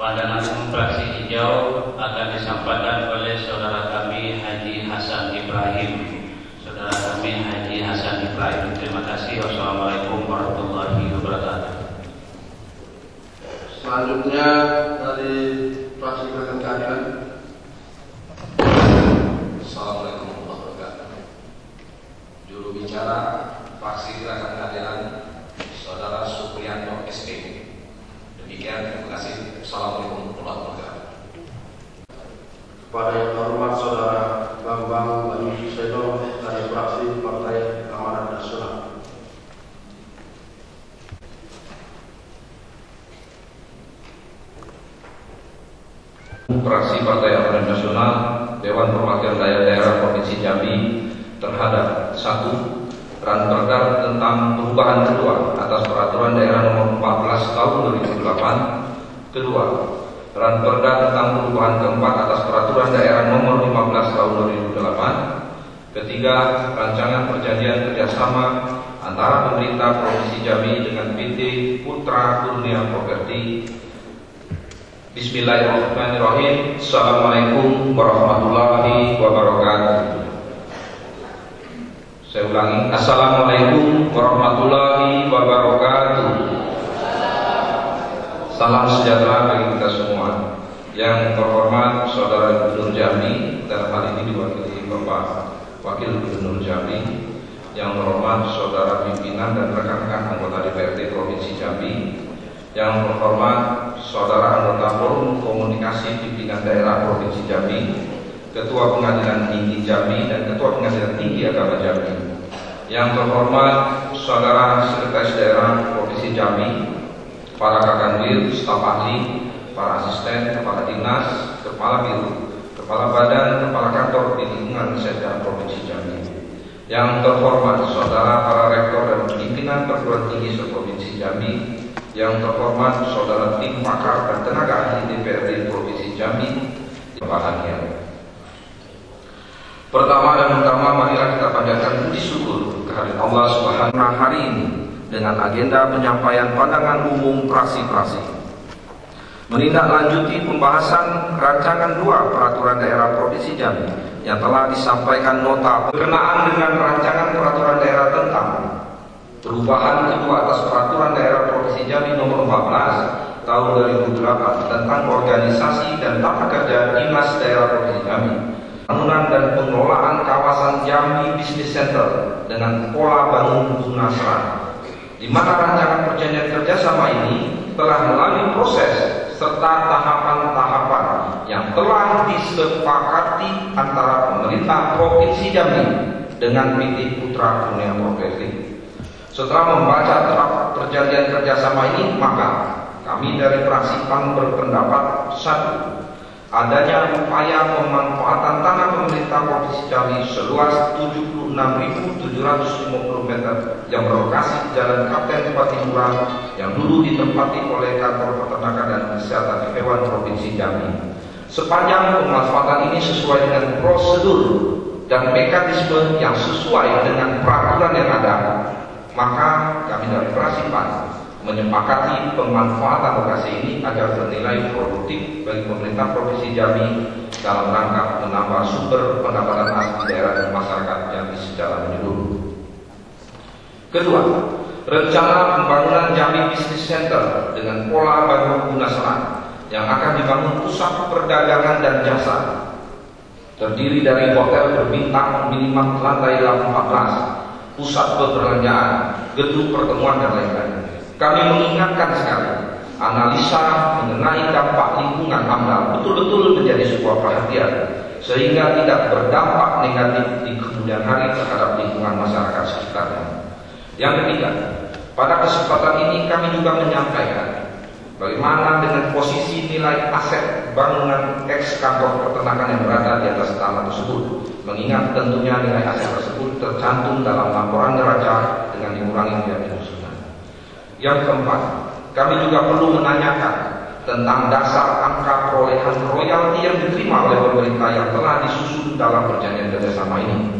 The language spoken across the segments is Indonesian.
Pandangan fraksi hijau akan disampaikan oleh saudara kami Haji Hasan Ibrahim. Saudara kami Haji Hasan Ibrahim. Terima kasih. Wassalamualaikum warahmatullahi wabarakatuh. Selanjutnya dari fraksi Gerakan Keadilan. Assalamualaikum warahmatullahi wabarakatuh. Juru bicara fraksi Gerakan Keadilan, Saudara Supriyanto SP. Demikian, terima kasih. Assalamualaikum warahmatullahi wabarakatuh. Kepada yang terhormat Saudara Bambang Bani Suseno dari fraksi Partai Amanat Nasional. Fraksi Partai Amanat Nasional Dewan Perwakilan Daerah Provinsi Jambi terhadap 1. Ranperda tentang perubahan kedua atas Peraturan Daerah Nomor 14 Tahun 2008. Kedua, Ranperda tentang perubahan keempat atas Peraturan Daerah Nomor 15 Tahun 2008. Ketiga, Rancangan Perjanjian Kerjasama antara pemerintah Provinsi Jambi dengan PT Putra Kurnia Property. Bismillahirrahmanirrahim. Assalamualaikum warahmatullahi wabarakatuh. Saya ulangi, Assalamualaikum warahmatullahi wabarakatuh. Salam sejahtera bagi kita semua. Yang terhormat Saudara Gubernur Jambi, dalam hal ini diwakili Bapak Wakil Gubernur Jambi. Yang terhormat Saudara pimpinan dan rekan-rekan anggota DPRD Provinsi Jambi. Yang terhormat Saudara anggota Forum Komunikasi Pimpinan Daerah Provinsi Jambi, Ketua Pengadilan Tinggi Jambi dan Ketua Pengadilan Tinggi Agama Jambi. Yang terhormat Saudara Sekretaris Daerah Provinsi Jambi, para Kakanwil, staf ahli, para asisten, kepala dinas, kepala biro, kepala badan, kepala kantor di lingkungan Sekda Provinsi Jambi. Yang terhormat Saudara para rektor dan pimpinan perguruan tinggi se-Provinsi Jambi. Yang terhormat Saudara tim pakar dan tenaga ahli DPRD Provinsi Jambi. Bahagia. Pertama dan utama, marilah kita panjatkan puji syukur kehadirat Allah Subhanahu wa Ta'ala hari ini dengan agenda penyampaian pandangan umum praksi-praksi, menindaklanjuti pembahasan rancangan 2 Peraturan Daerah Provinsi Jambi yang telah disampaikan nota berkenaan dengan rancangan peraturan daerah tentang perubahan kedua atas Peraturan Daerah Provinsi Jambi Nomor 14 Tahun 2008 tentang organisasi dan tata kerja Dinas Daerah Provinsi Jambi, bangunan dan pengelolaan kawasan Jambi Business Center dengan pola bangun guna serang, di mana rancangan perjanjian kerjasama ini telah melalui proses serta tahapan-tahapan yang telah disepakati antara pemerintah Provinsi Jambi dengan PT Putra Kurnia Property. Setelah membaca draft perjanjian kerjasama ini, maka kami dari fraksi PAN berpendapat 1. Adanya upaya pemanfaatan tanah pemerintah Provinsi Jambi seluas 76.750 meter yang berlokasi di Jalan Kapten Patimuran yang dulu ditempati oleh Kantor Peternakan dan Kesehatan Hewan Provinsi Jambi. Sepanjang pemanfaatan ini sesuai dengan prosedur dan mekanisme yang sesuai dengan peraturan yang ada, maka kami dari fraksi PAN menyepakati pemanfaatan lokasi ini agar bernilai produktif bagi pemerintah Provinsi Jambi dalam rangka menambah sumber pendapatan asli daerah dan masyarakat Jambi secara menyeluruh. Kedua, rencana pembangunan Jambi Business Center dengan pola bangun guna serang yang akan dibangun pusat perdagangan dan jasa, terdiri dari hotel berbintang minimal lantai 14, pusat perbelanjaan, gedung pertemuan dan lain-lain. Kami mengingatkan sekali, analisa mengenai dampak lingkungan AMDAL betul-betul menjadi sebuah perhatian, sehingga tidak berdampak negatif di kemudian hari terhadap lingkungan masyarakat sekitarnya. Yang ketiga, pada kesempatan ini kami juga menyampaikan bagaimana dengan posisi nilai aset bangunan ex kantor peternakan yang berada di atas tanah tersebut, mengingat tentunya nilai aset tersebut tercantum dalam laporan neraca dengan dikurangi biaya penyusunan. Yang keempat, kami juga perlu menanyakan tentang dasar angka perolehan royalti yang diterima oleh pemerintah yang telah disusun dalam perjanjian kerjasama ini.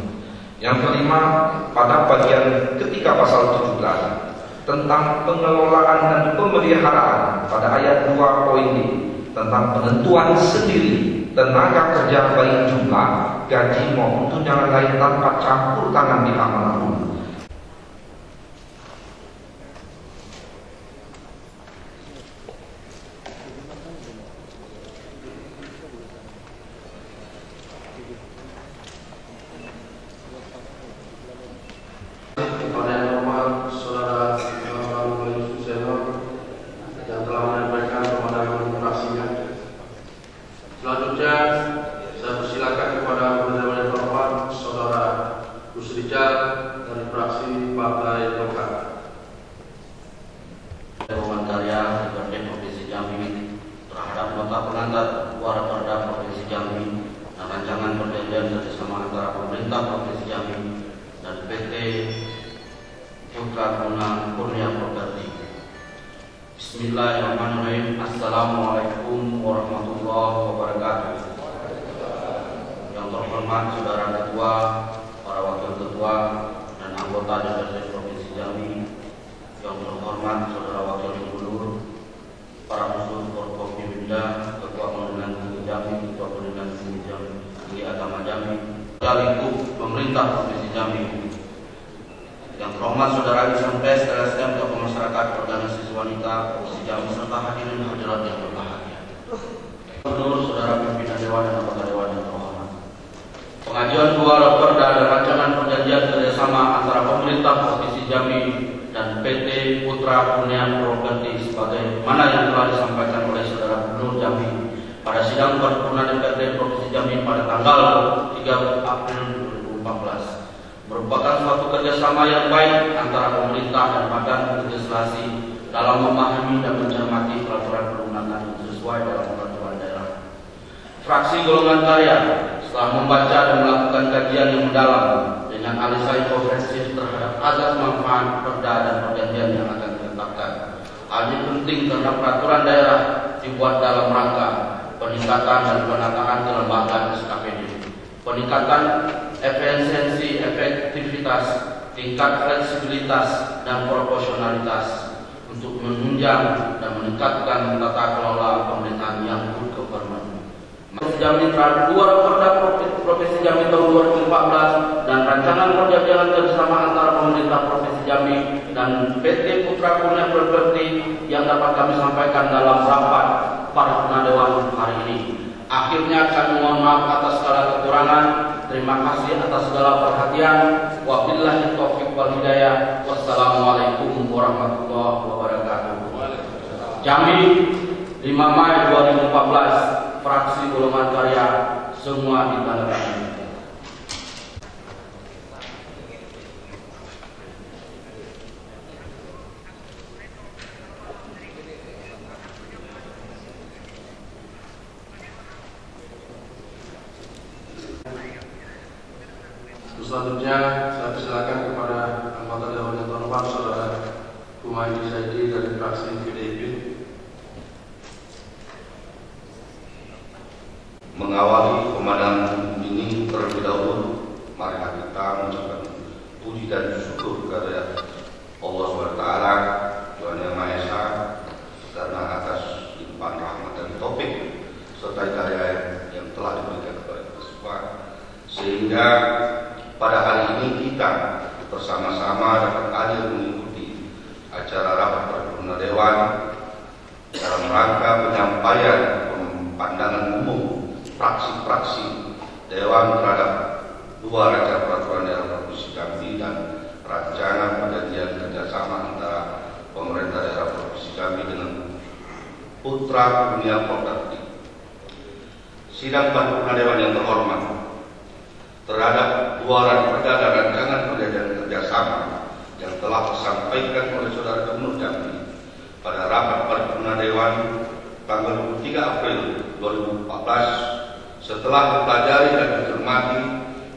Yang kelima, pada bagian ketiga pasal 17 tentang pengelolaan dan pemeliharaan pada ayat 2 poin D tentang penentuan sendiri tenaga kerja baik jumlah, gaji maupun tunjangan lain tanpa campur tangan pihak manapun. Kepada yang hormat Saudara Bambang Suseno yang telah menyampaikan pemadaman fraksinya. Selanjutnya saya persilakan kepada yang hormat Saudara Gus Rijal dari fraksi Partai Golkar. Dewan Karya DPRD Provinsi Jambi terhadap nota pengantar Keluar Perda Provinsi Jambi dan rancangan perjanjian kerjasama antara pemerintah Provinsi Jambi dan PT Putra Kurnia Properti. Bismillahirrahmanirrahim. Assalamualaikum warahmatullahi wabarakatuh. Yang terhormat Saudara Ketua, para Wakil Ketua, dan anggota DPRD Provinsi Jambi. Yang terhormat Saudara Wakil Gubernur, para unsur Forkopimda, Ketua Pengadilan Tinggi Jambi, Ketua Pengadilan Tinggi Jambi, Tinggi Agama Jambi, sekaligus pemerintah Provinsi Jambi. Yang terhormat Saudara Islam Pes, LSM, Tokoh Masyarakat, Organisasi Wanita Provinsi Jambi, serta hadirin hadirat yang berbahagia. Gubernur, Saudara Pimpinan Dewan dan Anggota Dewan yang terhormat. Pengajuan Keluar Perda dan rancangan perjanjian kerjasama antara pemerintah Provinsi Jambi dan PT Putra Kurnia Properti sebagaimana yang telah disampaikan oleh Saudara Gubernur Jambi pada sidang paripurna DPRD Provinsi Jambi pada tanggal 3 April 2014 merupakan suatu kerjasama yang baik antara pemerintah dan badan legislasi dalam memahami dan mencermati peraturan perundangan yang sesuai dalam peraturan daerah. Fraksi Golongan Karya setelah membaca dan melakukan kajian yang mendalam dengan analisis komprehensif terhadap azas manfaat perda dan perjanjian yang akan ditetapkan. Hal ini penting karena peraturan daerah dibuat dalam rangka peningkatan dan penataan kelembagaan SKPD, peningkatan efisiensi, efektivitas, tingkat fleksibilitas dan proporsionalitas untuk menunjang dan meningkatkan tata kelola pemerintahan yang good government. Jambi terhadap Keluar Perda Provinsi Jambi tahun 2014 dan rancangan perjanjian kerjasama antara pemerintah Provinsi Jambi dan PT Putra Kurnia Properti yang dapat kami sampaikan dalam rapat paripurna Dewan hari ini. Akhirnya kami mohon maaf atas segala kekurangan. Terima kasih atas segala perhatian. Wabillahi taufiq wal hidayah. Wassalamualaikum warahmatullahi wabarakatuh. Jambi 5 Mei 2014. Fraksi Golongan Karya semua ditandatangani. Selanjutnya saya persilakan kepada anggota Dewan yang terhormat Saudara Humaydi Saidi dari fraksi PDIP. Mengawali pemandangan ini terlebih dahulu, mari kita mengucapkan puji dan syukur kepada Allah SWT, Tuhan Yang Maha Esa, karena atas limpahan rahmat dan taufik serta hidayah yang telah diberikan kepada kita semua, sehingga pada hari ini kita bersama-sama dapat hadir mengikuti acara rapat paripurna Dewan dalam rangka penyampaian pandangan umum fraksi-fraksi Dewan terhadap 2 rancangan peraturan daerah Provinsi Jambi dan rancangan perjanjian kerjasama antara pemerintah daerah Provinsi Jambi dengan Putra Kurnia Properti. Sidang paripurna Dewan yang terhormat, terhadap 2 rancangan dan rancangan perjanjian kerjasama yang telah disampaikan oleh Saudara Gubernur Jambi pada rapat paripurna Dewan tanggal 23 April 2014. Setelah dipelajari dan dicermati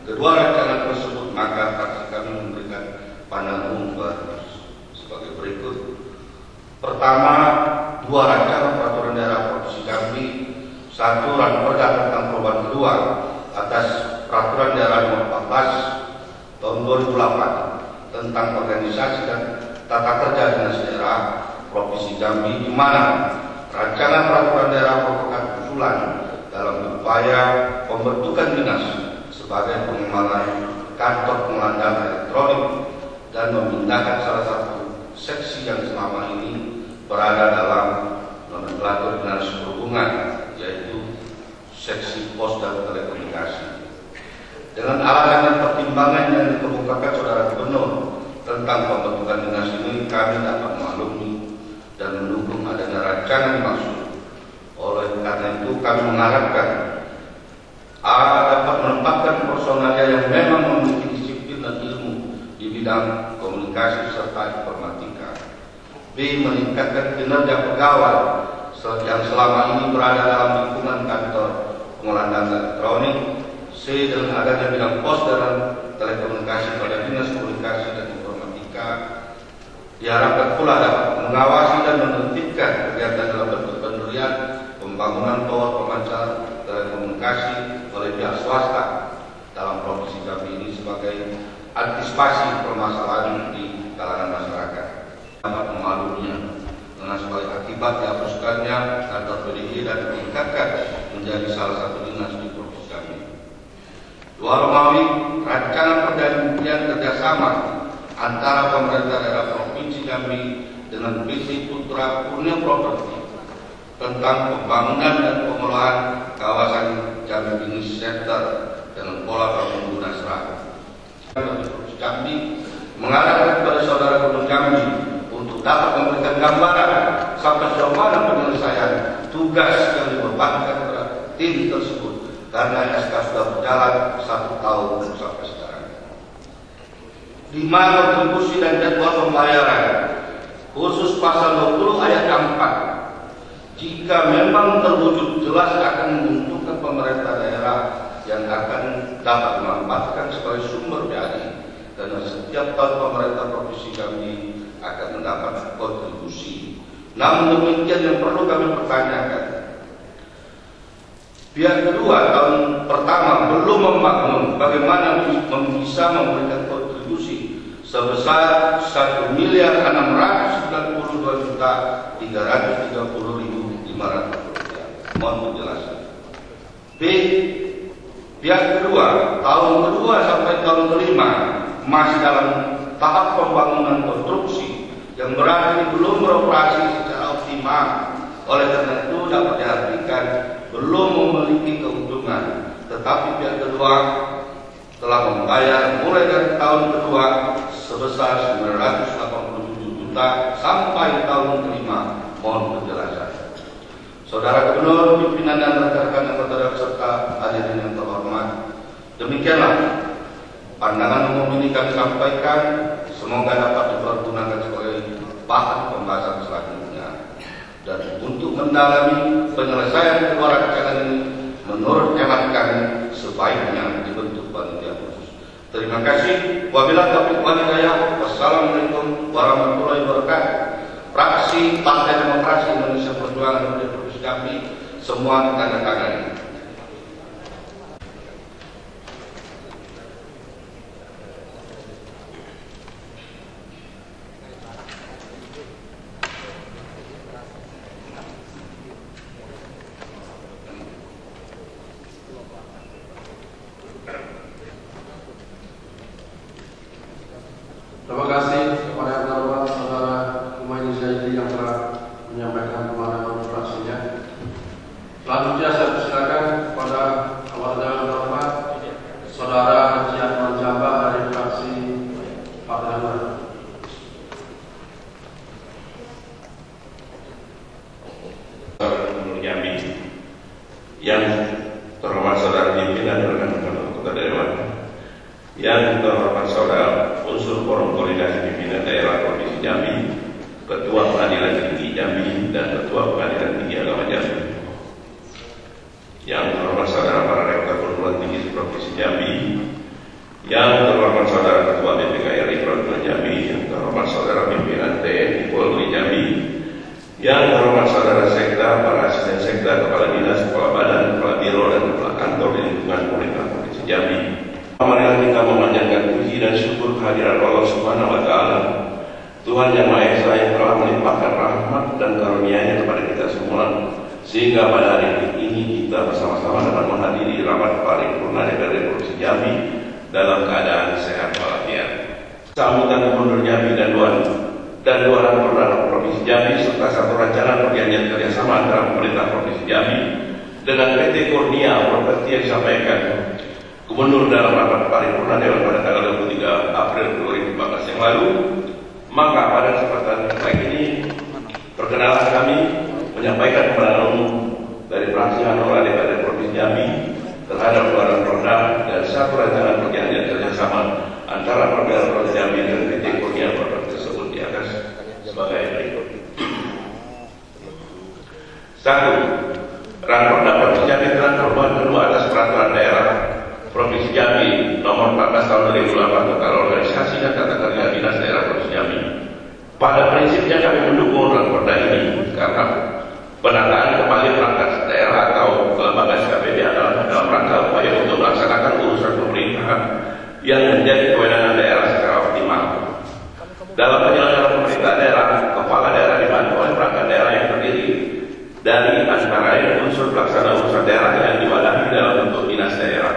kedua rancangan tersebut, maka fraksi kami memberikan pandangan umum sebagai berikut. Pertama, 2 rancangan peraturan daerah Provinsi Jambi, 1 ranperda tentang perubahan kedua atas peraturan daerah nomor 14 tahun 2008 tentang organisasi dan tata kerja dinas daerah Provinsi Jambi, di mana rancangan peraturan daerah merupakan usulan dalam upaya pembentukan dinas sebagai pengembangan kantor pengelolaan data elektronik dan memindahkan salah satu seksi yang selama ini berada dalam nomenklatur dinas perhubungan, yaitu seksi pos dan telekomunikasi. Dengan alasan dan pertimbangan yang dikemukakan Saudara Gubernur tentang pembentukan dinas ini, kami dapat memaklumi dan mendukung adanya rancangan dimaksud. Oleh karena itu, kami mengharapkan A. dapat menempatkan personalnya yang memang memiliki disiplin dan ilmu di bidang komunikasi serta informatika. B. meningkatkan kinerja pegawai yang selama ini berada dalam lingkungan kantor pengelolaan data elektronik. C. dengan adanya bidang pos dan telekomunikasi pada dinas komunikasi dan informatika, diharapkan pula dapat mengawasi dan menertibkan kegiatan dalam bentuk pendirian pembangunan tower pemancar telekomunikasi oleh pihak swasta dalam provinsi Jambi ini sebagai antisipasi permasalahan di kalangan masyarakat. Dapat memalunya dengan sebagai akibat dihapuskannya kantor PDI dan ditingkatkan menjadi salah satu dinas di provinsi Jambi. Dua Romawi, rancangan perjanjian kerjasama antara pemerintah daerah provinsi Jambi dengan PC Putra Punya Property tentang pembangunan dan pengelolaan kawasan Jambi Business Center dengan pola bangun Nasrani. Jambi mengharapkan kepada Saudara Gubernur Jambi untuk dapat memberikan gambaran sampai sejauh mana penyelesaian tugas yang dibebankan kepada tim tersebut, karena SK sudah berjalan 1 tahun sampai sekarang. 5. Kontribusi dan jadwal pembayaran khusus pasal 20 ayat 4. Jika memang terwujud jelas akan menguntungkan pemerintah daerah yang akan dapat memanfaatkan sebagai sumber BAI, karena setiap tahun pemerintah provinsi Jambi akan mendapat kontribusi. Namun demikian yang perlu kami pertanyakan, pihak kedua tahun pertama belum membangun, bagaimana bisa memberikan kontribusi sebesar 1.692.330.500 rupiah. Mohon penjelasan. B. Pihak kedua tahun kedua sampai tahun kelima masih dalam tahap pembangunan konstruksi yang berarti belum beroperasi secara optimal. Oleh karena itu dapat diartikan belum memiliki keuntungan, tetapi pihak kedua telah membayar mulai dari tahun kedua sebesar 987 juta sampai tahun kelima. Mohon penjelasan. Saudara Gubernur, pimpinan dan rekan-rekan anggota serta hadirin yang terhormat, demikianlah pandangan umum ini kami sampaikan. Semoga dapat dipergunakan sebagai bahan pembahasan selanjutnya. Dan untuk mendalami penyelesaian kedua rancangan ini, menurut hemat kami sebaiknya dibentuk panitia khusus. Terima kasih. Wabillahi taufiq wal hidayah. Wassalamualaikum warahmatullahi wabarakatuh. Fraksi Partai Demokrasi Indonesia Perjuangan dari Provinsi Jambi, semua tanda tangan. Terima kasih kepada yang terhormat Saudara Humaydi Zaidi yang telah menyampaikan pandangan fraksinya. Selanjutnya saya persilakan kepada yang terhormat Saudara Haji Ahmad Jambah dari fraksi Partai Hanura. Gubernur Jambi, yang terhormat Saudara pimpinan dan rekan-rekan anggota dewan, yang terhormat Saudara unsur forum koordinasi pimpinan daerah Provinsi Jambi, Ketua Pengadilan Tinggi Jambi dan Ketua Pengadilan Tinggi Agama Jambi, yang terhormat Saudara para rektor perguruan tinggi Provinsi Jambi, yang terhormat Saudara Ketua BPKRI Provinsi Jambi, yang terhormat Saudara pimpinan TNI Polri Jambi, yang terhormat Saudara Sekda, para asisten Sekda, Kepala Dinas, Kepala Badan, Kepala Biro, dan Kepala Kantor di lingkungan pemerintah Provinsi Jambi. Marilah kita memanjatkan puji dan syukur kehadiran Allah Subhanahu wa Ta'ala, Tuhan yang Maha Esa yang telah melimpahkan rahmat dan karunia-Nya kepada kita semua Sehingga pada hari ini kita bersama-sama dapat menghadiri rapat paripurna DPRD Provinsi Jambi dalam keadaan sehat walafiat. Sambutan Gubernur Jambi dan dua rapat Provinsi Jambi serta satu rancangan perjanjian kerjasama antara pemerintah Provinsi Jambi dengan PT Kurnia Properti yang disampaikan Gubernur dalam rapat paripurna Dewan pada tanggal 23 April 2014 yang lalu. Maka pada kesempatan baik ini perkenalan kami menyampaikan kepada umum dari fraksi Hanura DPRD Provinsi Jambi terhadap dua program dan satu rancangan perjanjian kerjasama antara Provinsi Jambi dan PT Kurnia Properti tersebut di atas sebagai berikut. 1. Rakorda Provinsi Jambi telah perubahan kedua atas peraturan daerah Provinsi Jambi nomor 14 tahun 2008 tentang organisasi dan tata kerja dinas daerah Provinsi Jambi. Pada prinsipnya kami mendukung rakorda ini karena penataan kembali perangkat daerah atau kelembagaan KPD adalah dalam rangka upaya untuk melaksanakan urusan pemerintahan yang menjadi kewenangan daerah secara optimal. Dalam penyelenggaraan pemerintah daerah, kepala daerah dibantu oleh perangkat daerah yang terdiri dari antara lain unsur pelaksana urusan daerah yang diwadahi dalam bentuk dinas daerah.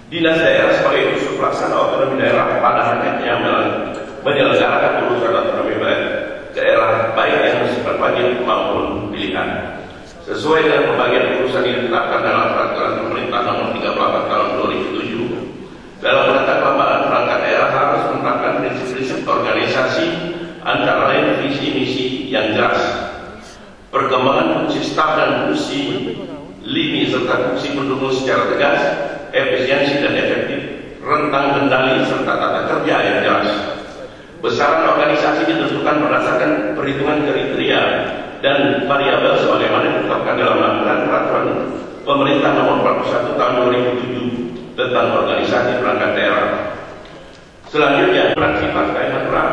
Dinas daerah sebagai unsur pelaksana otonomi daerah pada hakikatnya menyelenggarakan urusan otonomi daerah baik yang bersifat wajib maupun pilihan sesuai dengan pembagian urusan yang ditetapkan dalam peraturan pemerintah nomor 38 tahun 2007. Dalam menata kelembagaan perangkat daerah harus menerapkan prinsip-prinsip organisasi antara lain visi misi yang jelas, perkembangan fungsi staf dan fungsi lini serta fungsi pendukung secara tegas, efisiensi dan efektif, rentang kendali serta tata kerja yang jelas. Besaran organisasi ditentukan berdasarkan perhitungan kriteria dan variabel sebagaimana ditetapkan dalam lampiran peraturan pemerintah nomor 41 tahun 2007 tentang organisasi perangkat daerah. Selanjutnya, fraksi Partai Hanura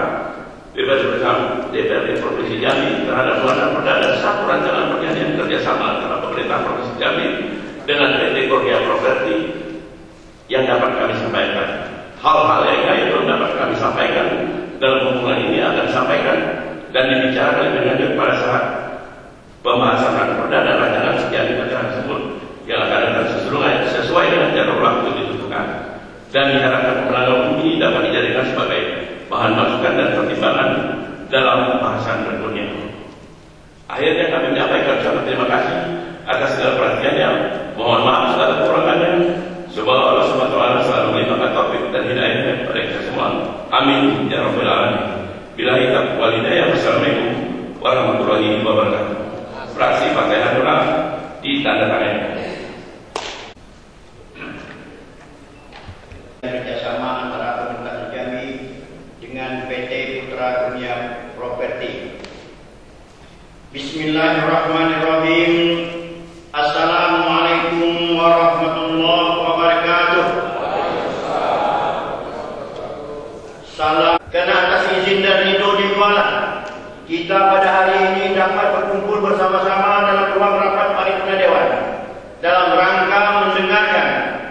DPRD Provinsi Jambi terhadap dua perdana dan satu rancangan perjanjian kerjasama antara pemerintah Provinsi Jambi dengan PT Kurnia Properti yang dapat kami sampaikan. Hal-hal yang lain belum dapat kami sampaikan dalam hubungan ini akan disampaikan dan dibicarakan lebih lanjut pada saat pembahasan rakorda dan rancangan perjanjian kerjasama tersebut yang akan datang sesuai dengan jadwal waktu ditentukan. Dan diharapkan kemenangan ini dapat dijadikan sebagai bahan masukan dan pertimbangan dalam pembahasan berikutnya. Akhirnya kami menyampaikan ucapan terima kasih atas segala perhatiannya. Mohon maaf segala kekurangannya. Semoga Allah SWT selalu melimpahkan taufik dan hidayahnya kepada kita semua. Amin ya rabbal alamin. Billahi taufiq wal hidayah. Wassalamualaikum warahmatullahi wabarakatuh. Fraksi Partai Hanura ditandatangani. Kerjasama antara pemerintah Jambi dengan PT Putra Kurnia Properti. Bismillahirrahmanirrahim. Assalamualaikum warahmatullahi wabarakatuh. Salam karena atas izin dan ridho di Kuala, kita pada hari ini dapat berkumpul bersama-sama dalam ruang rapat paripurna Dewan dalam rangka mendengarkan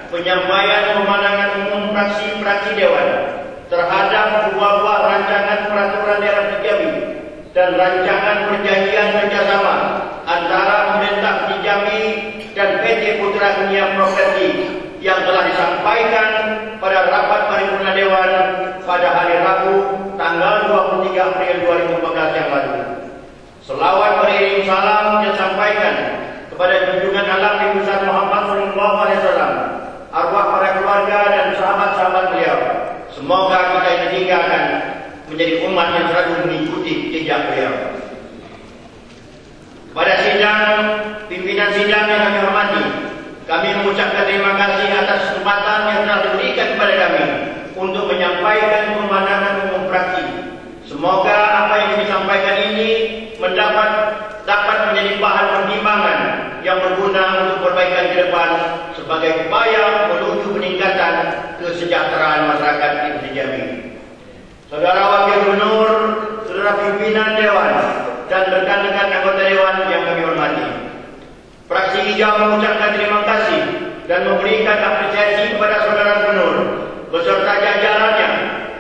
penyampaian pemandangan umum fraksi-fraksi Dewan terhadap dua buah rancangan peraturan daerah di Jambi dan rancangan perjanjian kerjasama antara pemerintah di Jambi dan PT Putra Kurnia Properti yang telah disampaikan pada rapat paripurna Dewan pada hari Rabu tanggal 23 April 2014 yang lalu. Selawat beriring salam disampaikan kepada junjungan alam Nabi besar Muhammad SAW, arwah para keluarga dan sahabat-sahabat beliau. Semoga kita ditinggalkan menjadi umat yang selalu mengikuti jejak beliau. Pada sidang, pimpinan sidang yang kami hormati, kami mengucapkan terima kasih atas kesempatan yang telah diberikan kepada kami untuk menyampaikan pemandangan umum fraksi. Semoga apa yang disampaikan ini dapat menjadi bahan pertimbangan yang berguna untuk perbaikan ke depan sebagai upaya menuju peningkatan kesejahteraan masyarakat di Jambi. Saudara Wakil Gubernur, saudara pimpinan Dewan, dan rekan-rekan anggota Dewan yang kami hormati, fraksi hijau mengucapkan terima kasih dan memberikan apresiasi kepada saudara Gubernur beserta jajarannya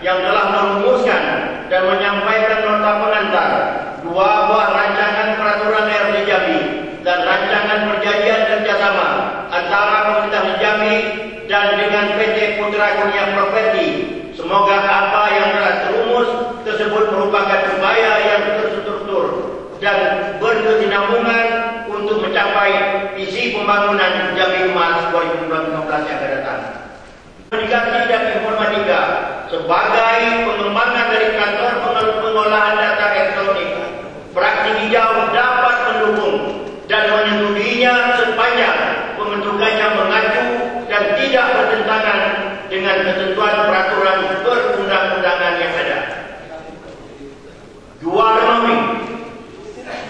yang telah merumuskan dan menyampaikan nota pengantar dua buah rancangan peraturan RD Jambi dan rancangan antara pemerintah Jambi dan dengan PT Putra Kurnia Property. Semoga apa yang telah terumus tersebut merupakan upaya yang terstruktur dan berkesinambungan untuk mencapai visi pembangunan Jambi Emas 2015 yang akan datang. Komunikasi dan informatika sebagai pengembangan dari kantor pengolahan data elektronik, fraksi hijau dapat mendukung dan menyetujuinya sepanjang pembentukannya mengacu dan tidak bertentangan dengan ketentuan peraturan perundang-undangan yang ada. 2. Renomi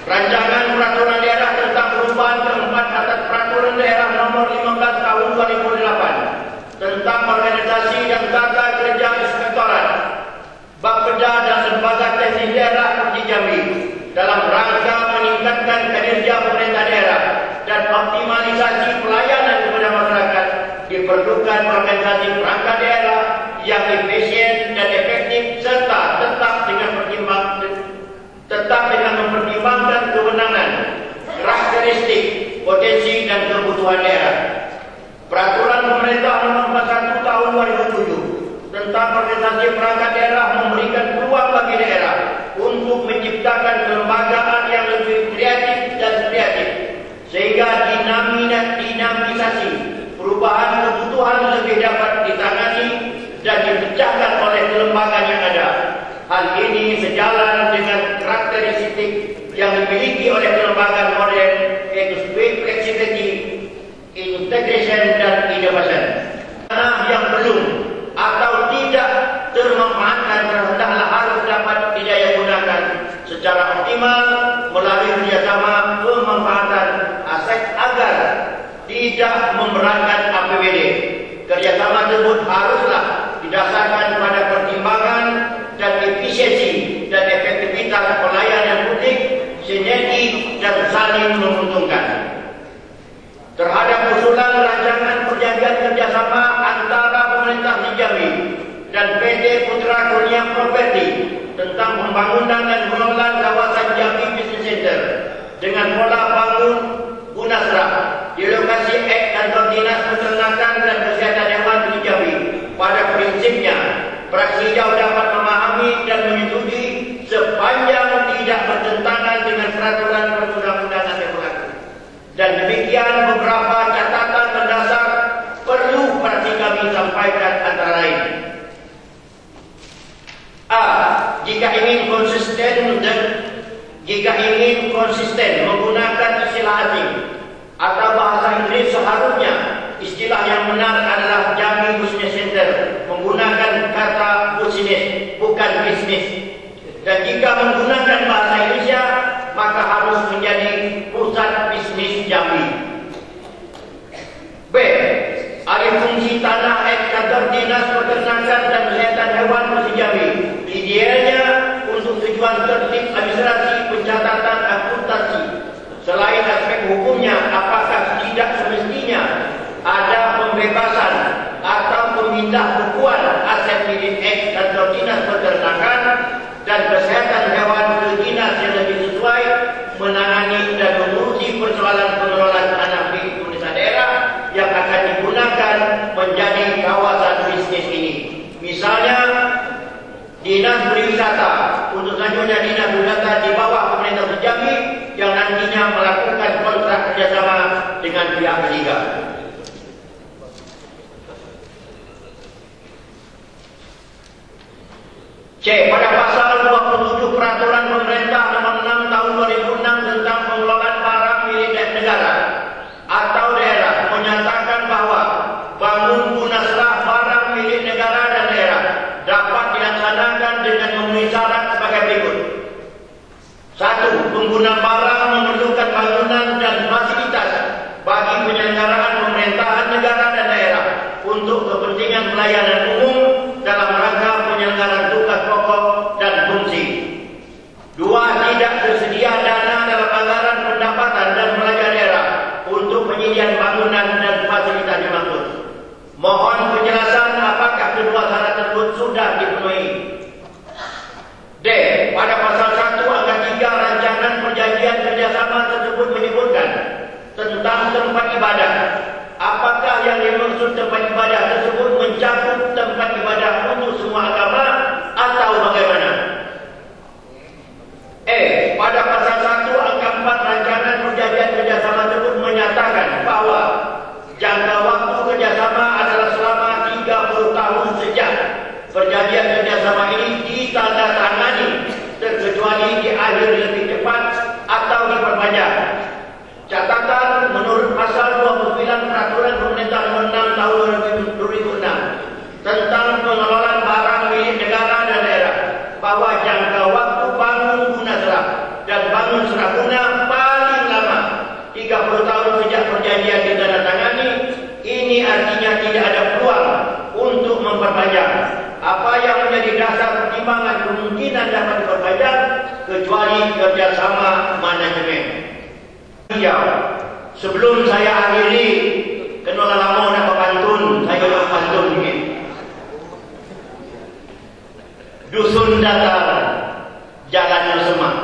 Rancangan Peraturan Daerah tentang perubahan keempat atas Peraturan Daerah Nomor 15 Tahun 2008 tentang organisasi dan tata kerja inspektorat, Bapeda dan Lembaga Teknis Daerah Provinsi Jambi dalam rangka meningkatkan kinerja pemerintah daerah dan optimalisasi pelayanan kepada masyarakat, diperlukan organisasi perangkat daerah yang efisien dan efektif serta tetap dengan mempertimbangkan kewenangan, karakteristik, potensi dan kebutuhan daerah. Peraturan Pemerintah Nomor 41 Tahun 2007 tentang organisasi perangkat daerah memberikan peluang bagi daerah untuk menciptakan kelembagaan yang lebih kreatif sehingga dinamisasi perubahan kebutuhan lebih dapat ditangani dan dipecahkan oleh kelembagaan yang ada. Hal ini sejalan dengan karakteristik yang dimiliki oleh kelembagaan modern, yaitu speed, flexibility, integration dan innovation. Tanah yang belum atau tidak termanfaatkan hendaklah harus dapat didaya gunakan secara optimal melalui kerjasama pemanfaatan aset agar tidak memberatkan APBD. Kerjasama tersebut haruslah didasarkan pada pertimbangan dan efisiensi dan efektivitas pelayanan publik, sinergi dan saling menguntungkan. Terhadap usulan rancangan perjanjian kerjasama antara pemerintah Jambi dan PT Putra Kurnia Property tentang pembangunan dan pengelolaan kawasan Jambi Business Center dengan pola bangun Bunasrah di lokasi kantor dinas peternakan dan kesehatan hewan di Jambi. Pada prinsipnya, fraksi hijau dapat memahami dan menyetujui sepanjang tidak bertentangan dengan peraturan perundang-undangan yang berlaku. Dan demikian beberapa catatan mendasar perlu fraksi kami sampaikan antara lain. A. Jika ingin konsisten menggunakan istilah asing atau bahasa Inggris, seharusnya istilah yang benar adalah Jambi Business Center, menggunakan kata business, bukan bisnis. Dan jika menggunakan bahasa Indonesia, maka harus menjadi pusat bisnis Jambi. B. Alih fungsi tanah kantor dinas peternakan dan kesehatan hewan Provinsi Jambi, idealnya untuk tujuan tertib administrasi, pencatatan, akuntansi. Selain aspek hukumnya, apakah tidak semestinya ada pembebasan atau pemindah bukuan aset milik kantor dinas peternakan dan kesehatan hewan ke dinas yang lebih sesuai menangani dan mengurusi persoalan pengelolaan tanah milik pemerintah daerah yang akan digunakan menjadi kawasan bisnis ini. Misalnya Dinas Pariwisata, untuk selanjutnya Dinas Pariwisata di bawah pemerintah Jambi yang nantinya melakukan kontrak kerjasama dengan pihak ketiga. C. Pada pasal 27 Peraturan Pemerintah Nomor 6 Tahun 2006 tentang pengelolaan barang milik negara atau daerah menyatakan bahwa bangun Bunasrah barang milik negara dan daerah dapat dilaksanakan dengan memenuhi syarat sebagai berikut. 1. Pengguna barang memerlukan bangunan dan fasilitas bagi penyelenggaraan pemerintahan negara dan daerah untuk kepentingan pelayanan umum dalam rangka penyelenggaraan tugas pokok dan fungsi. 2. Tidak tersedia dana dalam anggaran pendapatan dan belanja daerah untuk penyediaan bangunan dan fasilitas dimaksud. Mohon penjelasan apakah kedua syarat tersebut sudah dipenuhi. D. Pada pasal 1 angka 3 rancangan perjanjian kerjasama tersebut menyebutkan tentang tempat ibadah. Apa Apakah yang dimaksud tempat ibadah tersebut mencakup tempat ibadah untuk semua agama atau bagaimana? Pada pasal 1 angka 4 rancangan perjanjian kerjasama tersebut menyatakan bahawa jangka waktu kerjasama adalah selama 30 tahun sejak perjanjian kerjasama ini ditandatangani, terkecuali di akhir lebih cepat atau diperpanjang. Catatan menurut pasal 29 Peraturan Pemerintah Nomor 6 Tahun 2006 tentang pengelolaan barang milik negara dan daerah, bahawa jangka waktu bangun guna serah dan bangun serah guna paling lama 30 tahun sejak perjanjian ditandatangani. Ini artinya tidak ada peluang untuk memperpanjang. Apa yang menjadi dasar pertimbangan kemungkinan dapat diperpanjang kecuali kerjasama manajemen. Sebelum saya akhiri, kena lama nak berpantun, saya nak pantun ni. Dusun datar, jalan bersemak,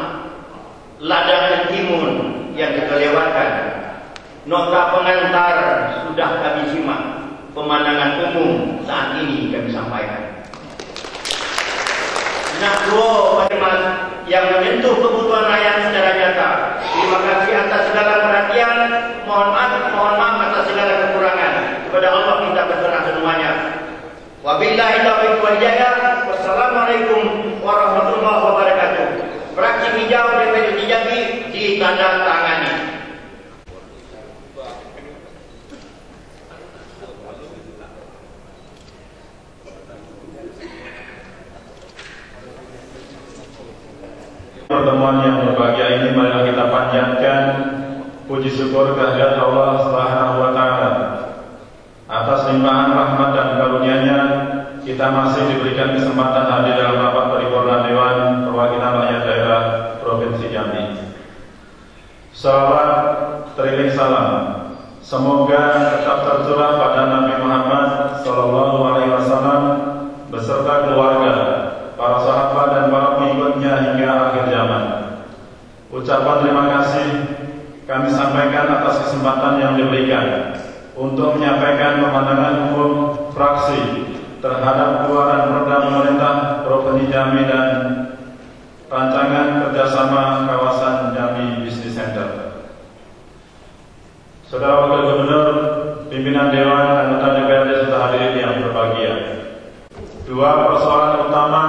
ladang timun yang kita lewatkan. Nota pengantar sudah kami simak, pemandangan umum saat ini kami sampaikan. Nak dua khidmat yang menyentuh kebutuhan rakyat secara nyata. Terima kasih atas segala perhatian. Mohon maaf atas segala kekurangan. Kepada Allah kita berserah semuanya. Wabillahi taufiq wal hidayah. Wassalamualaikum warahmatullahi wabarakatuh. Fraksi hijau DPRD Jambi ditandatangani. Pertemuan yang berbahagia ini marilah kita panjatkan puji syukur kehadirat Allah Subhanahu wa taala. Atas limpahan rahmat dan karunia-Nya, kita masih diberikan kesempatan hadir dalam rapat paripurna Dewan Perwakilan Rakyat Daerah Provinsi Jambi. Salawat teriring salam semoga tetap tercurah pada Nabi Muhammad SAW beserta keluarga, para sahabat dan para pengikutnya hingga akhir zaman. Ucapan terima kasih kami sampaikan atas kesempatan yang diberikan untuk menyampaikan pemandangan umum fraksi terhadap keluaran perda pemerintah Provinsi Jambi dan rancangan kerjasama kawasan Jambi Business Center. Saudara Wakil Gubernur, pimpinan Dewan, anggota DPRD serta hadirin yang berbahagia. Dua persoalan utama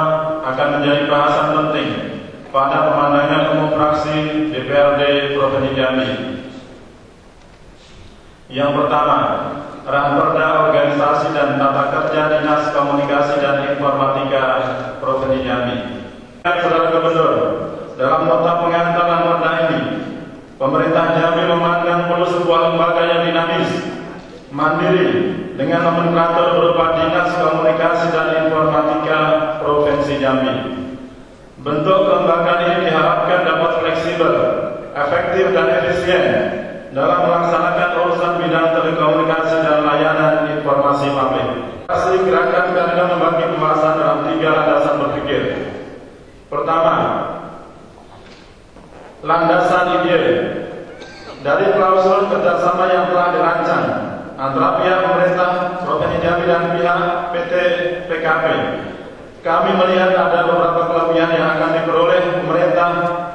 akan menjadi bahasan penting pada pemandangan umum fraksi DPRD Provinsi Jambi. Yang pertama, Ranperda Organisasi dan Tata Kerja Dinas Komunikasi dan Informatika Provinsi Jambi. Saudara Gubernur, dalam nota pengantar Ranperda ini, pemerintah Jambi memandang perlu sebuah lembaga yang dinamis, mandiri, dengan nomenklatur berupa Dinas Komunikasi dan Informatika Provinsi Jambi. Bentuk kelembagaan ini diharapkan dapat fleksibel, efektif dan efisien dalam melaksanakan urusan bidang telekomunikasi dan layanan informasi publik. Gerakan keadilan membagi pembahasan dalam 3 landasan berpikir. Pertama, landasan ide dari klausul kerjasama yang telah dirancang antara pihak pemerintah Provinsi Jambi dan pihak PT PKP. Kami melihat ada beberapa kelebihan yang akan diperoleh pemerintah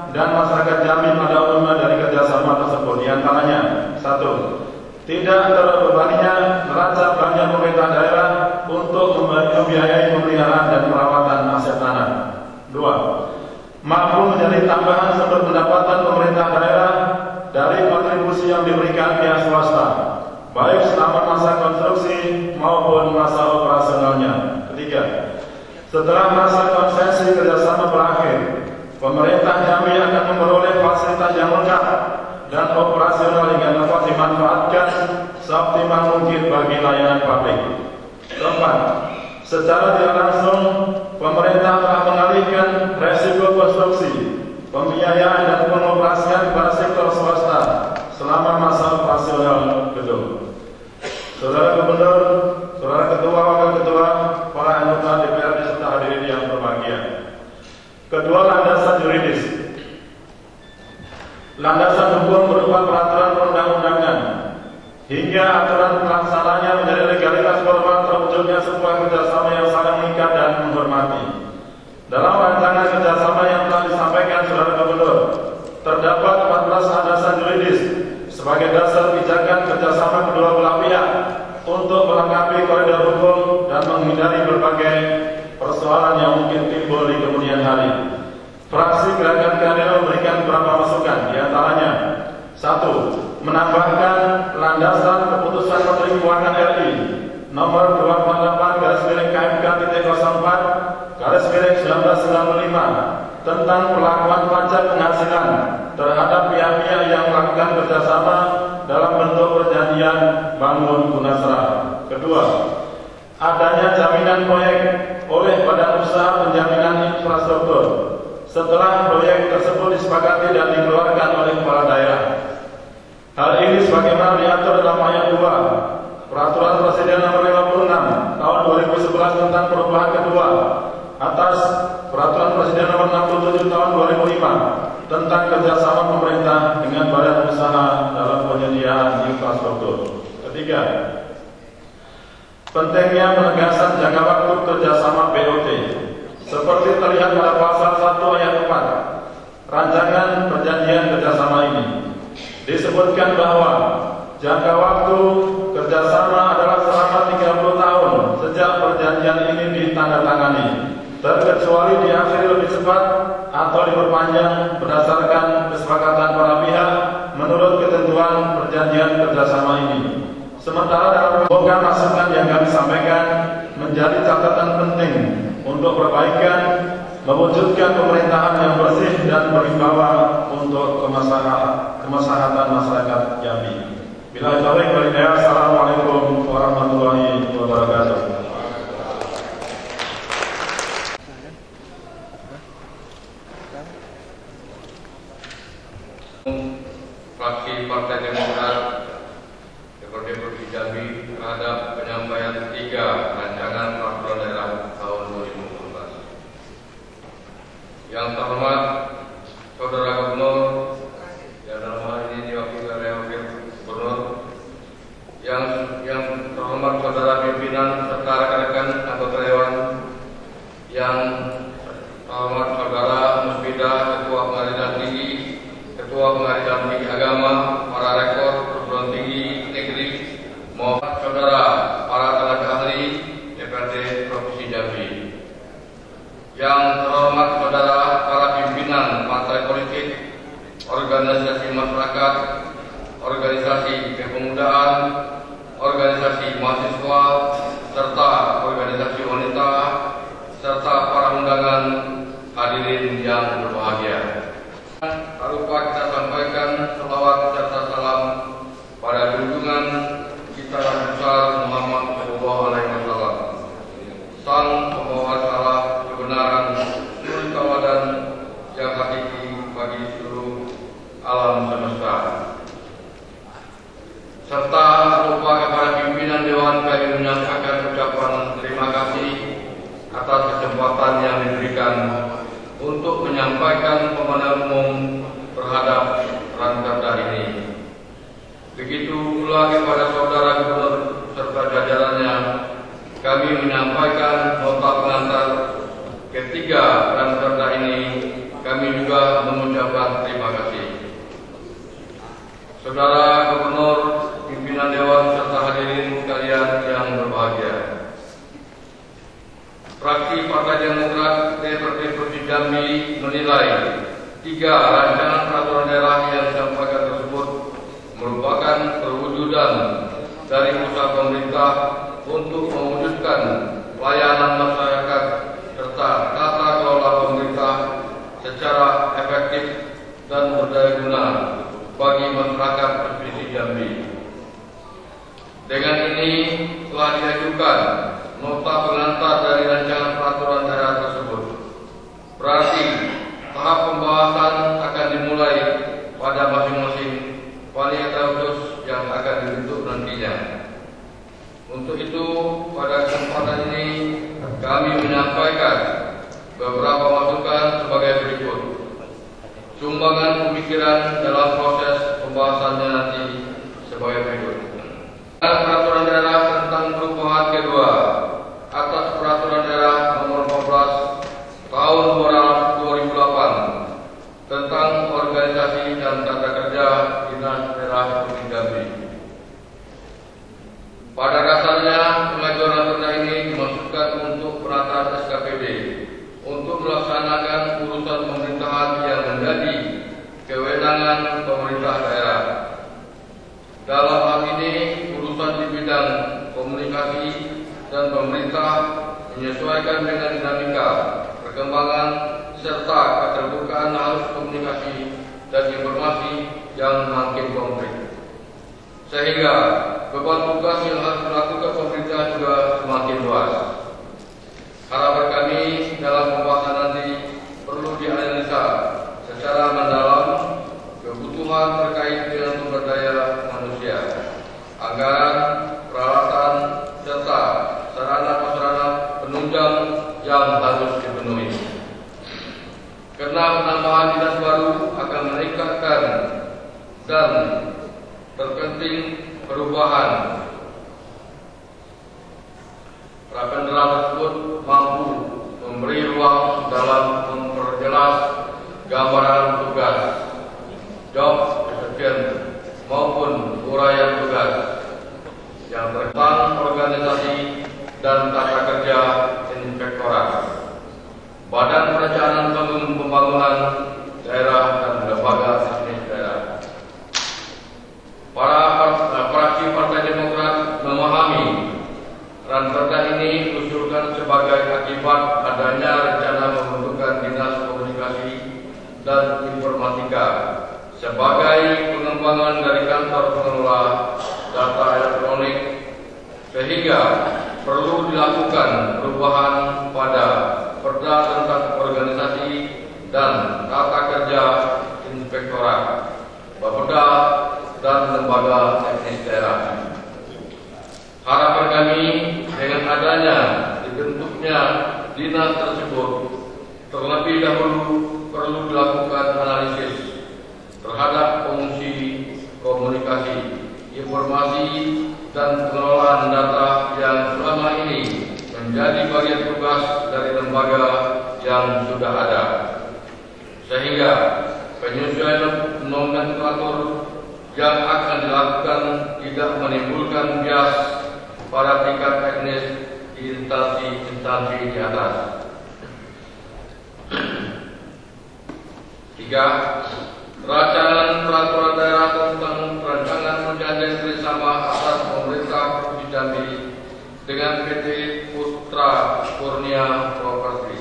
dan masyarakat Jambi pada umumnya dari kerjasama tersebut. Di antaranya, 1. Tidak terbebaninya neraca belanja pemerintah daerah untuk membiayai pemeliharaan dan perawatan aset tanah. 2. Mampu menjadi tambahan sumber pendapatan pemerintah daerah dari kontribusi yang diberikan pihak swasta, baik selama masa konstruksi maupun masa operasionalnya. 3. Setelah masa konsesi kerjasama berakhir, pemerintah Jambi akan memperoleh fasilitas yang lengkap dan operasional hingga dapat dimanfaatkan seoptimal mungkin bagi layanan publik. 4. Secara tidak langsung, pemerintah telah mengalihkan resiko konstruksi, pembiayaan dan pengoperasian kepada sektor swasta selama masa operasional gedung. Saudara Gubernur, Saudara Ketua, Wakil Ketua, para anggota DPRD serta hadirin yang berbahagia. Kedua, landasan yuridis. Landasan hukum berupa peraturan perundang-undangan hingga aturan pelaksananya menjadi legalitas formal terwujudnya sebuah kerjasama yang saling mengikat dan menghormati. Dalam rancangan kerjasama yang telah disampaikan Saudara Gubernur, terdapat 14 landasan juridis sebagai dasar pijakan kerjasama kedua belah pihak untuk melengkapi koridor hukum dan menghindari berbagai persoalan yang mungkin timbul di kemudian hari. Fraksi Gerakan Keadilan memberikan beberapa masukan, diantaranya: 1. Menambahkan landasan keputusan Menteri Keuangan RI nomor 248/KMK-04/1995 tentang pelakuan pajak penghasilan terhadap pihak-pihak yang melakukan kerjasama dalam bentuk perjanjian bangun Gunasra. Kedua, adanya jaminan proyek oleh Badan Usaha Penjaminan Infrastruktur setelah proyek tersebut disepakati dan dikeluarkan oleh kepala daerah. Hal ini sebagaimana diatur dalam ayat 2 Peraturan Presiden Nomor 56 Tahun 2011 tentang perubahan kedua atas Peraturan Presiden Nomor 67 Tahun 2005 tentang kerjasama pemerintah dengan badan usaha dalam penyediaan infrastruktur. Ketiga, pentingnya penegasan jangka waktu kerjasama BOT seperti terlihat pada pasal 1 ayat 4 rancangan perjanjian kerjasama ini. Disebutkan bahwa jangka waktu kerjasama adalah selama 30 tahun sejak perjanjian ini ditandatangani, terkecuali diakhiri lebih cepat atau diperpanjang berdasarkan kesepakatan para pihak menurut ketentuan perjanjian kerjasama ini. Sementara dalam program masukan yang kami sampaikan menjadi catatan penting untuk perbaikan mewujudkan pemerintahan yang bersih dan berwibawa untuk kemaslahatan masyarakat Jambi. Bila taufik wal hidayah, assalamualaikum warahmatullahi wabarakatuh. Fraksi Partai Demokrat DPRD Provinsi Jambi terhadap penyampaian 3 rancangan peraturan daerah tahun 2014. Yang terhormat Saudara Gubernur, yang dalam hal ini diwakili oleh Wakil Gubernur, yang terhormat Saudara pimpinan serta rekan-rekan anggota dewan, yang terhormat Saudara Musbida, Ketua Pengadilan Tinggi, Ketua Pengadilan Tinggi Agama, para rektor perguruan tinggi negeri, mohon saudara para tenaga ahli DPRD Provinsi Jambi, yang terhormat saudara para pimpinan partai politik, organisasi masyarakat, organisasi kepemudaan, organisasi mahasiswa, serta organisasi wanita, serta para undangan hadirin yang berbahagia. Tak lupa kita sampaikan selawat serta salam pada junjungan kita yang besar Muhammad Sallallahu Alaihi Wasallam, sang pembawa salah kebenaran, suri tauladan yang hakiki bagi seluruh alam semesta. Serta lupa kepada pimpinan Dewan kami menyampaikan ucapan terima kasih atas kesempatan yang diberikan untuk menyampaikan pemaparan umum terhadap rancangan ini. Begitu pula kepada saudara Gubernur serta jajarannya, kami menyampaikan nota pengantar ketiga rancangan ini. Kami juga mengucapkan terima kasih. Saudara Gubernur, pimpinan Dewan serta hadirin sekalian yang berbahagia. Fraksi Partai Demokrat DPRD Provinsi Jambi menilai 3 rancangan peraturan daerah yang disampaikan tersebut merupakan perwujudan dari usaha pemerintah untuk mewujudkan pelayanan masyarakat serta tata kelola pemerintah secara efektif dan berdaya guna bagi masyarakat Provinsi Jambi. Dengan ini telah diajukan nota pengantar dari rancangan peraturan daerah tersebut. Berarti tahap pembahasan akan dimulai pada masing-masing panitia khusus yang akan dibentuk nantinya. Untuk itu, pada kesempatan ini kami menyampaikan beberapa masukan sebagai berikut. Sumbangan pemikiran dalam proses pembahasannya nanti sebagai berikut. Pada dasarnya, pengajuan perda ini dimaksudkan untuk penataan SKPD untuk melaksanakan urusan pemerintahan yang menjadi kewenangan pemerintah daerah. Dalam hal ini, urusan di bidang komunikasi dan pemerintah menyesuaikan dengan dinamika, perkembangan, serta keterbukaan arus komunikasi dan informasi yang makin konkret. Sehingga beban tugas yang harus dilakukan pemerintah juga semakin luas. Harapan kami dalam pembahasan nanti perlu dianalisa secara mendalam kebutuhan terkait dengan sumber daya manusia, anggaran, peralatan, serta sarana-prasarana penunjang yang harus dipenuhi. Karena penambahan dinas baru akan meningkatkan dan terpenting perubahan. Raperda tersebut mampu memberi ruang dalam memperjelas gambaran tugas, job description maupun uraian tugas yang tentang organisasi dan tata kerja inspektorat, Badan Perencanaan Pembangunan Daerah dan lembaga teknis daerah. Para fraksi Partai Demokrat memahami Raperda ini diusulkan sebagai akibat adanya rencana pembentukan Dinas Komunikasi dan Informatika sebagai pengembangan dari kantor pengelola data elektronik, sehingga perlu dilakukan perubahan pada Perda tentang organisasi dan tata kerja inspektorat, Bapeda dan lembaga teknis daerah. Harapan kami dengan adanya dibentuknya dinas tersebut, terlebih dahulu perlu dilakukan analisis terhadap fungsi komunikasi, informasi, dan pengelolaan data yang selama ini menjadi bagian tugas dari lembaga yang sudah ada, sehingga penyesuaian nomenklatur yang akan dilakukan tidak menimbulkan bias pada tingkat teknis di instansi di atas. 3. Rancangan peraturan daerah tentang rancangan perjanjian kerjasama atas pemerintah Provinsi Jambi dengan PT Putra Kurnia Property.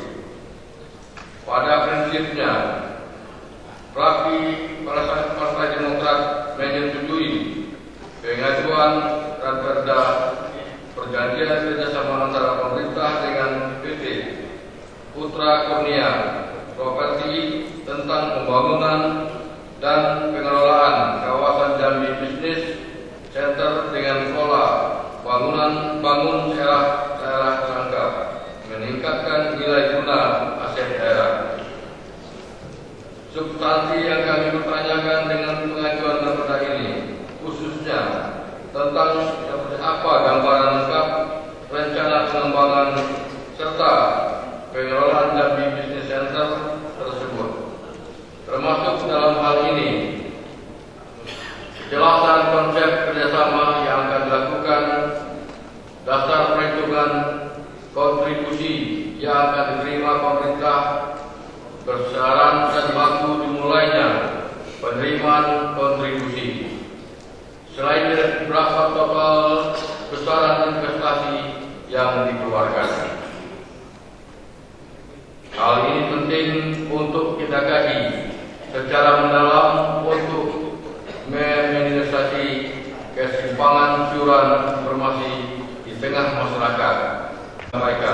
Pada prinsipnya, fraksi Partai Demokrat menyetujui pengajuan Raperda perjanjian kerjasama antara pemerintah dengan PT Putra Kurnia Property tentang pembangunan dan pengelolaan kawasan Jambi Business Center dengan pola bangun daerah tangkap, meningkatkan nilai guna aset daerah. Substansi yang kami pertanyakan dengan pengajuan Raperda ini khususnya tentang seperti apa gambaran lengkap rencana pengembangan serta pengelolaan Jambi Business Center tersebut, termasuk dalam hal ini kejelasan konsep kerjasama yang akan dilakukan, dasar perhitungan kontribusi yang akan diterima pemerintah, besaran dan waktu dimulainya penerimaan kontribusi. Selain dari berapa total besaran investasi yang dikeluarkan. Hal ini penting untuk kita kaji secara mendalam untuk meminimalisasi kesimpangan siuran informasi di tengah masyarakat mereka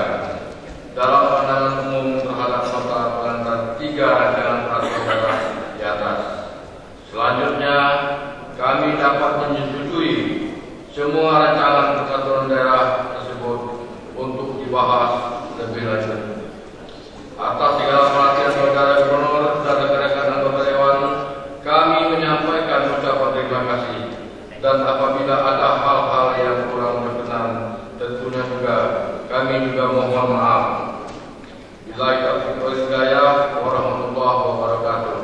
dalam pandangan umum terhadap nota pengantar 3 rancangan peraturan daerah di atas. Selanjutnya, kami dapat menyetujui semua rancangan peraturan daerah tersebut untuk dibahas lebih lanjut. Atas segala perhatian saudara Gubernur dan rekan-rekan anggota Dewan, kami menyampaikan ucapan terima kasih. Dan apabila ada hal-hal yang kurang berkenan, tentunya juga kami juga mohon maaf. Billahi taufiq wal hidayah, warahmatullahi wabarakatuh.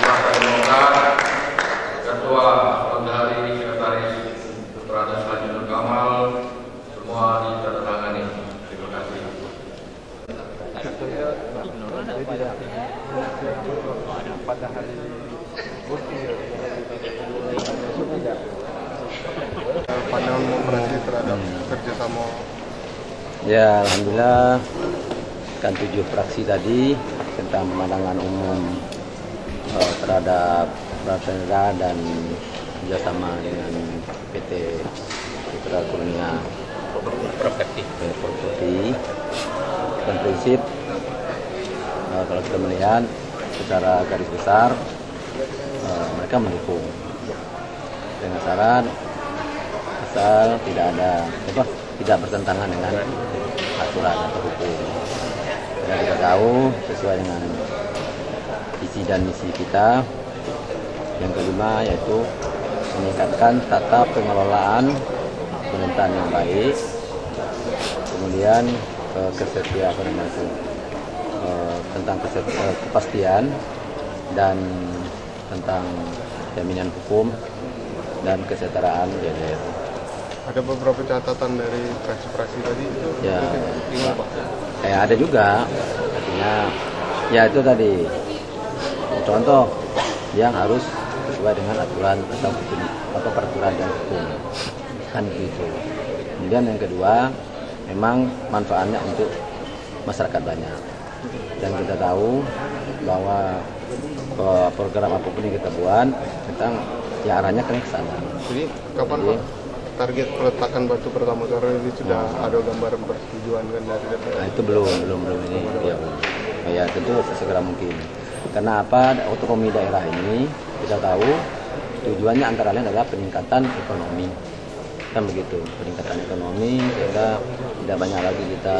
Partai Demokrat, Ketua pada hari ini mau. Ya, alhamdulillah kan 7 fraksi tadi tentang pemandangan umum terhadap Prasarana dan kerjasama dengan PT Putra Kurnia Properti dan prinsip kalau kita melihat secara garis besar mereka mendukung dengan syarat asal tidak bertentangan dengan aturan atau hukum. Karena kita tahu sesuai dengan visi dan misi kita. Yang kelima yaitu meningkatkan tata pengelolaan pemerintahan yang baik, kemudian tentang kepastian dan tentang jaminan hukum dan kesetaraan gender. Ada beberapa catatan dari fraksi-fraksi tadi itu. Ya, ada juga, artinya ya itu tadi contoh yang harus sesuai dengan aturan atau peraturan dan hukum, kan gitu. Kemudian yang kedua, memang manfaatnya untuk masyarakat banyak, dan kita tahu bahwa program apapun yang kita buat, kita ya arahnya kan ke sana. Jadi kapan Pak target peletakan batu pertama, karena ini sudah ada gambaran persetujuan kan dari DPR? Nah, itu belum ini ya tentu sesegera mungkin. Karena apa? Otonomi daerah ini kita tahu tujuannya antara lain adalah peningkatan ekonomi, kan begitu, peningkatan ekonomi sehingga tidak banyak lagi kita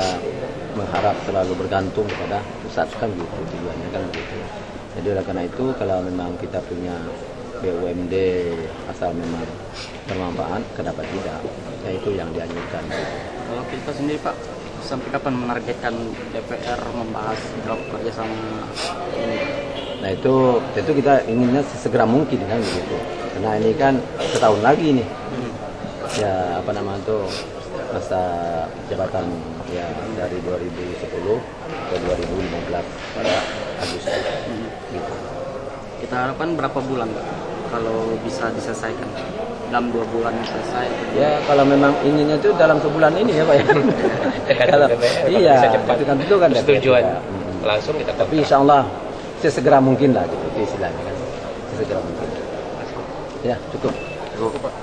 mengharap selalu bergantung kepada pusat, kan gitu tujuannya, kan begitu. Jadi oleh karena itu kalau memang kita punya BUMD asal memang bermanfaat, kenapa tidak? Ya itu yang dianjurkan. Kalau kita sendiri Pak, sampai kapan menargetkan DPR membahas draft kerjasama ini? Nah itu tentu kita inginnya sesegera mungkin, kan begitu. Karena ini kan setahun lagi nih. Ya apa namanya itu masa jabatan ya dari 2010 ke 2015 pada Agustus. Gitu. Kita harapkan berapa bulan Pak kalau bisa diselesaikan? Dalam 2 bulan selesai? Ya kalau memang inginnya itu dalam sebulan ini ya Pak ya. Iya, itu kan itu kan persetujuan langsung kita. Tapi insya Allah sesegera mungkin lah gitu, istilahnya kan sesegera mungkin. Ya cukup. Pak.